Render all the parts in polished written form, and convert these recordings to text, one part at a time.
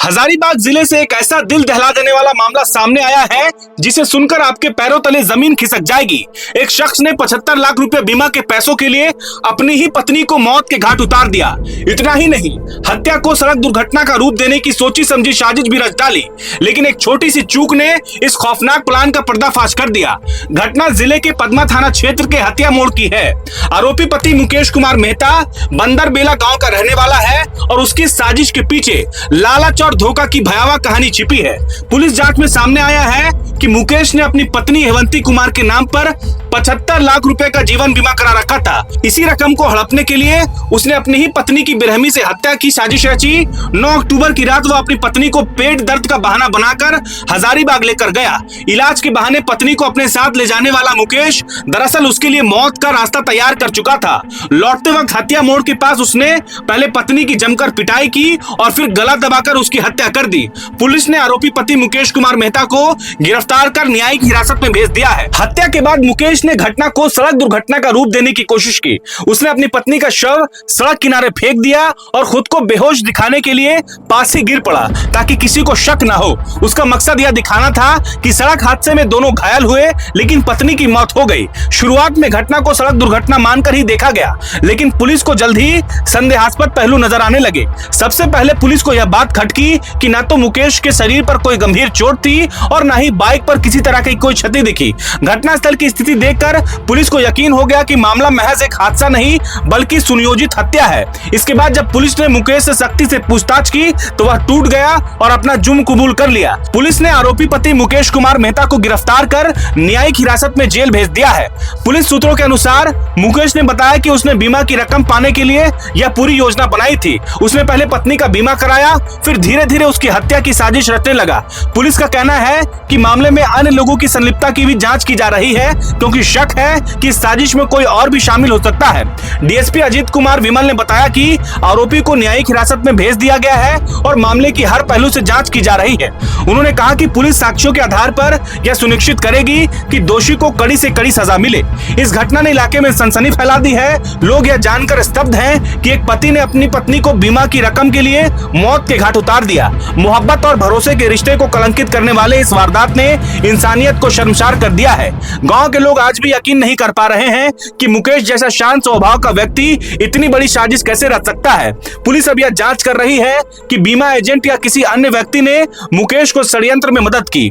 हजारीबाग जिले से एक ऐसा दिल दहला देने वाला मामला सामने आया है जिसे सुनकर आपके पैरों तले जमीन खिसक जाएगी। एक शख्स ने 75 लाख रुपए बीमा के पैसों के लिए अपनी ही पत्नी को मौत के घाट उतार दिया। इतना ही नहीं, हत्या को सड़क दुर्घटना का रूप देने की सोची समझी साजिश भी रच डाली, लेकिन एक छोटी सी चूक ने इस खौफनाक प्लान का पर्दाफाश कर दिया। घटना जिले के पदमा थाना क्षेत्र के हत्या मोड़ की है। आरोपी पति मुकेश कुमार मेहता बंदर बेला गांव का रहने वाला है और उसकी साजिश के पीछे लालच और धोखा की भयावह कहानी छिपी है। पुलिस जांच में सामने आया है कि मुकेश ने अपनी पत्नी हेवंती कुमार के नाम पर 75 लाख रुपए का जीवन बीमा करा रखा था। इसी रकम को हड़पने के लिए उसने अपनी ही पत्नी की बेरहमी से हत्या की साजिश रची। 9 अक्टूबर की रात वो अपनी पत्नी को पेट दर्द का बहाना बनाकर हजारीबाग लेकर गया। इलाज के बहाने पत्नी को अपने साथ ले जाने वाला मुकेश दरअसल उसके लिए मौत का रास्ता तैयार कर चुका था। लौटते वक्त हत्या मोड़ के पास उसने पहले पत्नी की जमकर पिटाई की और फिर गला दबाकर उसकी हत्या कर दी। पुलिस ने आरोपी पति मुकेश कुमार मेहता को गिरफ्तार कर न्यायिक हिरासत में भेज दिया है। हत्या के बाद मुकेश ने घटना को सड़क दुर्घटना का रूप देने की कोशिश की। उसने अपनी पत्नी का शव सड़क किनारे फेंक दिया और खुद को बेहोश दिखाने के लिए पास ही गिर पड़ा ताकि किसी को शक न हो। उसका मकसद यह दिखाना था कि सड़क हादसे में दोनों घायल हुए लेकिन पत्नी की मौत हो गई। शुरुआत में घटना को सड़क दुर्घटना मानकर ही देखा गया, लेकिन पुलिस को जल्द ही संदेहास्पद पहलू नजर आने लगे। सबसे पहले पुलिस को यह बात खटकी कि न तो मुकेश के शरीर पर कोई गंभीर चोट थी और न ही बाइक पर किसी तरह की कोई क्षति दिखी। घटनास्थल की स्थिति देखकर पुलिस को यकीन हो गया कि मामला महज एक हादसा नहीं बल्कि सुनियोजित हत्या है। इसके बाद जब पुलिस ने मुकेश से सख्ती से पूछताछ की तो वह टूट गया और अपना जुर्म कबूल कर लिया। पुलिस ने आरोपी पति मुकेश कुमार मेहता को गिरफ्तार कर न्यायिक हिरासत में जेल भेज दिया है। पुलिस सूत्रों के अनुसार मुकेश ने बताया कि उसने बीमा की रकम पाने के लिए यह पूरी योजना बनाई थी। उसने पहले पत्नी का बीमा कराया, फिर धीरे धीरे उसकी हत्या की साजिश रचने लगा। पुलिस का कहना है कि मामले में अन्य लोगों की संलिप्तता की भी जांच की जा रही है क्योंकि शक है कि इस साजिश में कोई और भी शामिल हो सकता है। डीएसपी अजीत कुमार विमल ने बताया कि आरोपी को न्यायिक हिरासत में भेज दिया गया है और मामले की हर पहलू से जांच की जा रही है। उन्होंने कहा कि पुलिस साक्ष्यों के आधार पर यह सुनिश्चित करेगी कि दोषी को कड़ी से कड़ी सजा मिले। इस घटना ने इलाके में सनसनी फैला दी है। लोग यह जानकर स्तब्ध हैं कि एक पति ने अपनी पत्नी को बीमा की रकम के लिए मौत के घाट उतार दिया। मोहब्बत और भरोसे के रिश्ते को कलंकित करने वाले इस वारदात ने इंसानियत को शर्मसार कर दिया है। गांव के लोग आज भी यकीन नहीं कर पा रहे हैं कि मुकेश जैसा शांत स्वभाव का व्यक्ति इतनी बड़ी साजिश कैसे रच सकता है। पुलिस अब यह जांच कर रही है कि बीमा एजेंट या किसी अन्य व्यक्ति ने मुकेश को षड्यंत्र में मदद की।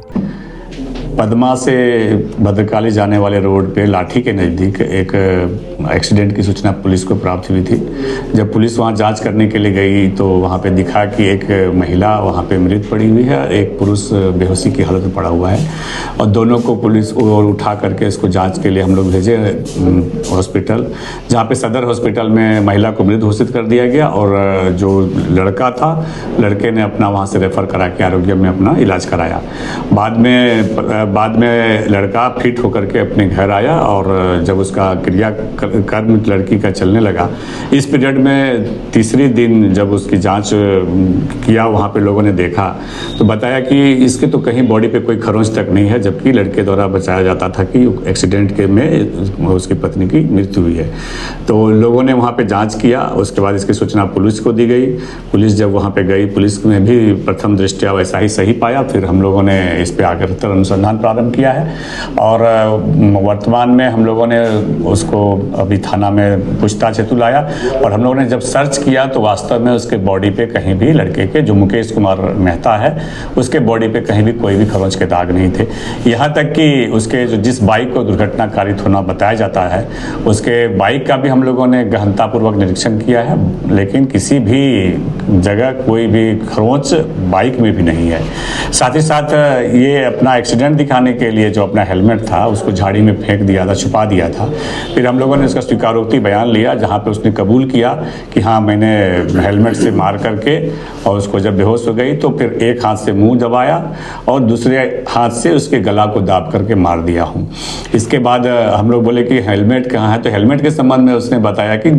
पदमा से भद्रकाली जाने वाले रोड पे लाठी के नज़दीक एक एक्सीडेंट की सूचना पुलिस को प्राप्त हुई थी। जब पुलिस वहां जांच करने के लिए गई तो वहां पे दिखा कि एक महिला वहां पे मृत पड़ी हुई है, एक पुरुष बेहोशी की हालत में पड़ा हुआ है और दोनों को पुलिस उठा करके इसको जांच के लिए हम लोग भेजे हॉस्पिटल, जहाँ पे सदर हॉस्पिटल में महिला को मृत घोषित कर दिया गया और जो लड़का था, लड़के ने अपना वहाँ से रेफर करा के आरोग्य में अपना इलाज कराया। बाद में लड़का फिट होकर के अपने घर आया और जब उसका क्रियाकर्म लड़की का चलने लगा, इस पीरियड में तीसरी दिन जब उसकी जांच किया वहाँ पे लोगों ने देखा तो बताया कि इसके तो कहीं बॉडी पे कोई खरोंच तक नहीं है, जबकि लड़के द्वारा बताया जाता था कि एक्सीडेंट के में उसकी पत्नी की मृत्यु हुई है। तो लोगों ने वहाँ पे जाँच किया, उसके बाद इसकी सूचना पुलिस को दी गई। पुलिस जब वहाँ पे गई, पुलिस ने भी प्रथम दृष्टया वैसा ही सही पाया। फिर हम लोगों ने इस पर आकर अनुसंधान प्रारंभ किया है और वर्तमान में हम लोगों ने उसको अभी थाना में पूछताछ हेतु लाया और हम लोगों ने जब सर्च किया तो वास्तव में उसके बॉडी पे कहीं भी, लड़के के जो मुकेश कुमार मेहता है, उसके बॉडी पे कहीं भी कोई भी खरोंच के दाग नहीं थे। यहाँ तक कि उसके जो जिस बाइक को दुर्घटना कारित होना बताया जाता है, उसके बाइक का भी हम लोगों ने गहनतापूर्वक निरीक्षण किया है, लेकिन किसी भी जगह कोई भी खरोंच बाइक में भी नहीं है। साथ ही साथ ये अपना एक्सीडेंट दिखाने के लिए जो अपना हेलमेट था उसको झाड़ी में फेंक दिया था, छुपा दिया था। फिर हम लोगों ने उसका स्वीकारोक्ति बयान लिया जहाँ पे उसने कबूल किया कि हाँ, मैंने हेलमेट से मार करके और उसको जब बेहोश हो गई तो फिर एक हाथ से मुंह दबाया और दूसरे हाथ से उसके गला को दाब करके मार दिया हूँ। इसके बाद हम लोग बोले कि हेलमेट कहाँ है, तो हेलमेट के संबंध में उसने बताया कि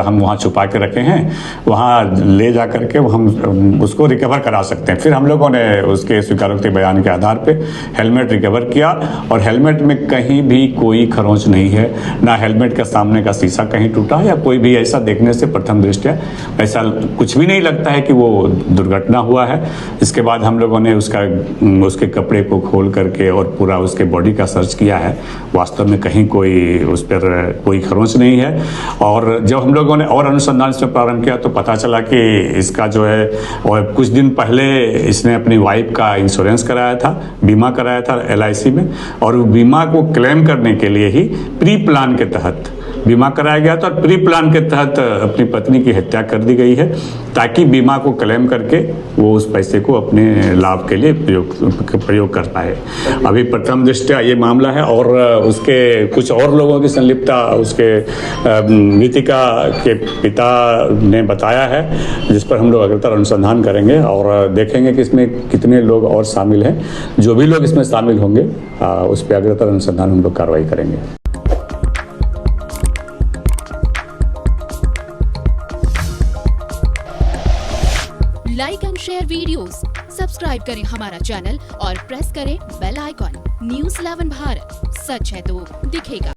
हम वहाँ छुपा के रखे हैं, वहाँ ले जा करके हम उसको रिकवर करा सकते हैं। फिर हम लोगों ने उसके स्वीकारोक्ति बयान के आधार पर हेलमेट रिकवर किया और हेलमेट में कहीं भी कोई खरोंच नहीं है, ना हेलमेट का सामने का शीशा कहीं टूटा या कोई भी ऐसा देखने से प्रथम दृष्टया ऐसा कुछ भी नहीं लगता है कि वो दुर्घटना हुआ है। इसके बाद हम लोगों ने उसके कपड़े को खोल करके और पूरा उसके बॉडी का सर्च किया है। वास्तव में कहीं कोई उस पर कोई खरोंच नहीं है। और जब हम लोगों ने और अनुसंधान इसमें प्रारंभ किया तो पता चला कि इसका जो है और कुछ दिन पहले इसने अपनी वाइफ का इंश्योरेंस कराया था, बीमा कराया था LIC में, और बीमा को क्लेम करने के लिए ही प्री प्लान के तहत बीमा कराया गया था और प्री प्लान के तहत अपनी पत्नी की हत्या कर दी गई है ताकि बीमा को क्लेम करके वो उस पैसे को अपने लाभ के लिए प्रयोग कर पाए। अभी प्रथम दृष्टया ये मामला है और उसके कुछ और लोगों की संलिप्तता उसके मृतिका के पिता ने बताया है, जिस पर हम लोग अग्रतर अनुसंधान करेंगे और देखेंगे कि इसमें कितने लोग और शामिल हैं। जो भी लोग इसमें शामिल होंगे उस पर अग्रतर अनुसंधान हम लोग कार्रवाई करेंगे। Like and share videos, subscribe करें हमारा चैनल और प्रेस करें बेल आइकॉन। News 11 भारत, सच है तो दिखेगा।